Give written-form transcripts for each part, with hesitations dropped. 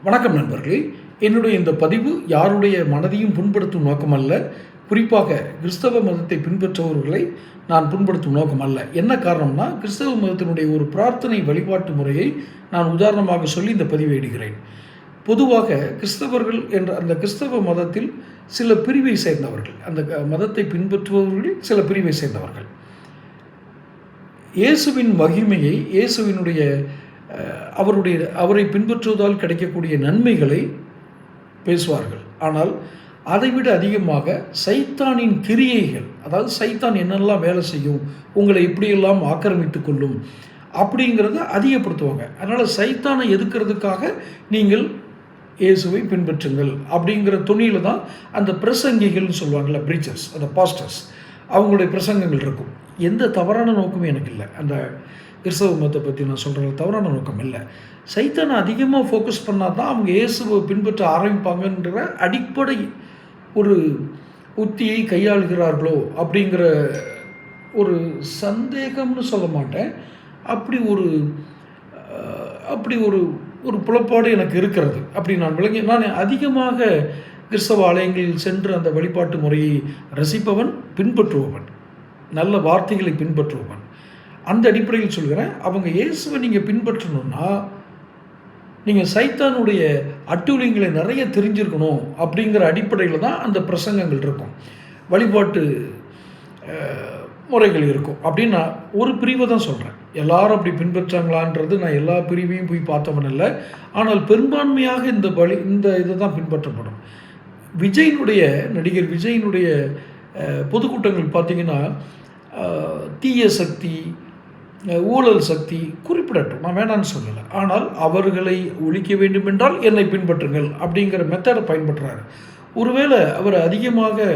வணக்கம் நண்பர்களே. என்னுடைய இந்த பதிவு யாருடைய மனதையும் புண்படுத்தும் நோக்கமல்ல. குறிப்பாக கிறிஸ்தவ மதத்தை பின்பற்றுபவர்களை நான் புண்படுத்தும் நோக்கம் அல்ல. என்ன காரணம்னா, கிறிஸ்தவ மதத்தினுடைய ஒரு பிரார்த்தனை வழிபாட்டு முறையை நான் உதாரணமாக சொல்லி இந்த பதிவை இடுகிறேன். பொதுவாக கிறிஸ்தவர்கள் என்ற அந்த கிறிஸ்தவ மதத்தில் சில பிரிவை சேர்ந்தவர்கள், அந்த மதத்தை பின்பற்றுபவர்களில் சில பிரிவை சேர்ந்தவர்கள் இயேசுவின் மகிமையை, இயேசுவினுடைய அவரை பின்பற்றுவதால் கிடைக்கக்கூடிய நன்மைகளை பேசுவார்கள். ஆனால் அதைவிட அதிகமாக சைத்தானின் கிரியைகள், அதாவது சைத்தான் என்னெல்லாம் வேலை செய்யும், உங்களை எப்படியெல்லாம் ஆக்கிரமித்து கொள்ளும் அப்படிங்கிறத அதிகப்படுத்துவாங்க. அதனால் சைத்தானை எதுக்கிறதுக்காக நீங்கள் இயேசுவை பின்பற்றுங்கள் அப்படிங்கிற துணியில் தான் அந்த பிரசங்கிகள்னு சொல்லுவாங்கள்ல, ப்ரீச்சர்ஸ், அந்த பாஸ்டர்ஸ், அவங்களுடைய பிரசங்கங்கள் இருக்கும். எந்த தவறான நோக்கமும் எனக்கு இல்லை. அந்த கிறிஸ்தவ மதத்தை பற்றி நான் சொல்கிறது தவறான நோக்கம் இல்லை. சைத்தானை அதிகமாக ஃபோக்கஸ் பண்ணால் தான் அவங்க இயேசுவை பின்பற்ற ஆரம்பிப்பாங்கன்ற அடிப்படை ஒரு உத்தியை கையாளுகிறார்களோ அப்படிங்கிற ஒரு சந்தேகம்னு சொல்ல மாட்டேன். அப்படி ஒரு ஒரு புலப்பாடு எனக்கு இருக்கிறது. அப்படி நான் அதிகமாக கிறிஸ்தவ ஆலயங்களில் சென்று அந்த வழிபாட்டு முறையை ரசிப்பவன், பின்பற்றுபவன், நல்ல வார்த்தைகளை பின்பற்றுபவன். அந்த அடிப்படையில் சொல்கிறேன். அவங்க இயேசுவை நீங்கள் பின்பற்றணும்னா நீங்கள் சைத்தானுடைய அட்டூழியங்களை நிறைய தெரிஞ்சிருக்கணும் அப்படிங்கிற அடிப்படையில் தான் அந்த பிரசங்கங்கள் இருக்கும், வழிபாட்டு முறைகள் இருக்கும். அப்படின்னு நான் ஒரு பிரிவை தான் சொல்கிறேன். எல்லாரும் அப்படி பின்பற்றாங்களான்றது நான் எல்லா பிரிவையும் போய் பார்த்தவன் இல்லை. ஆனால் பெரும்பான்மையாக இந்த இதை தான் பின்பற்றப்படும். நடிகர் விஜயினுடைய பொதுக்கூட்டங்கள் பார்த்திங்கன்னா தீய சக்தி, ஊழல் சக்தி குறிப்பிடட்டும், நான் வேணான்னு சொல்லலை. ஆனால் அவர்களை ஒழிக்க வேண்டும் என்றால் என்னை பின்பற்றுங்கள் அப்படிங்கிற மெத்தடை பயன்படுத்துகிறாரு. ஒருவேளை அவர் அதிகமாக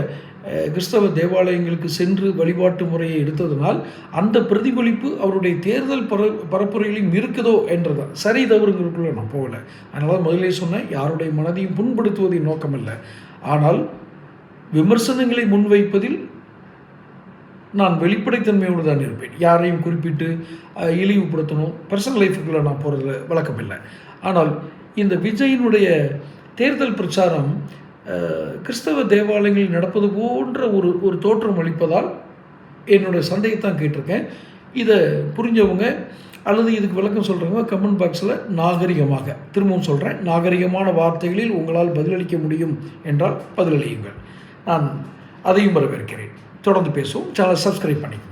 கிறிஸ்தவ தேவாலயங்களுக்கு சென்று வழிபாட்டு முறையை எடுத்ததனால் அந்த பிரதிபலிப்பு அவருடைய தேர்தல் பரப்புரையிலும் இருக்குதோ என்றதான். சரி தவறுங்கிறதுக்குள்ள நான் போகலை. அதனால் முதலே சொன்னேன், யாருடைய மனதையும் புண்படுத்துவதின் நோக்கமல்ல. ஆனால் விமர்சனங்களை முன்வைப்பதில் நான் வெளிப்படைத்தன்மையோடு தான் இருப்பேன். யாரையும் குறிப்பிட்டு இழிவுபடுத்தணும், பர்சனல் லைஃபுக்குள்ளே நான் போகிறது வழக்கம் இல்லை. ஆனால் இந்த விஜயினுடைய தேர்தல் பிரச்சாரம் கிறிஸ்தவ தேவாலயங்களில் நடப்பது போன்ற ஒரு தோற்றம் அளிப்பதால் என்னுடைய சந்தேகத்தான் கேட்டிருக்கேன். இதை புரிஞ்சவங்க அல்லது இதுக்கு விளக்கம் சொல்கிறவங்க கமெண்ட் பாக்ஸில் நாகரிகமாக, திரும்பவும் சொல்கிறேன், நாகரிகமான வார்த்தைகளில் உங்களால் பதிலளிக்க முடியும் என்றால் பதிலளியுங்கள். நான் அதையும் வரவேற்கிறேன். தொடர்ந்து பேசுவோம். சேனலை சப்ஸ்கிரைப் பண்ணிக்கோங்க.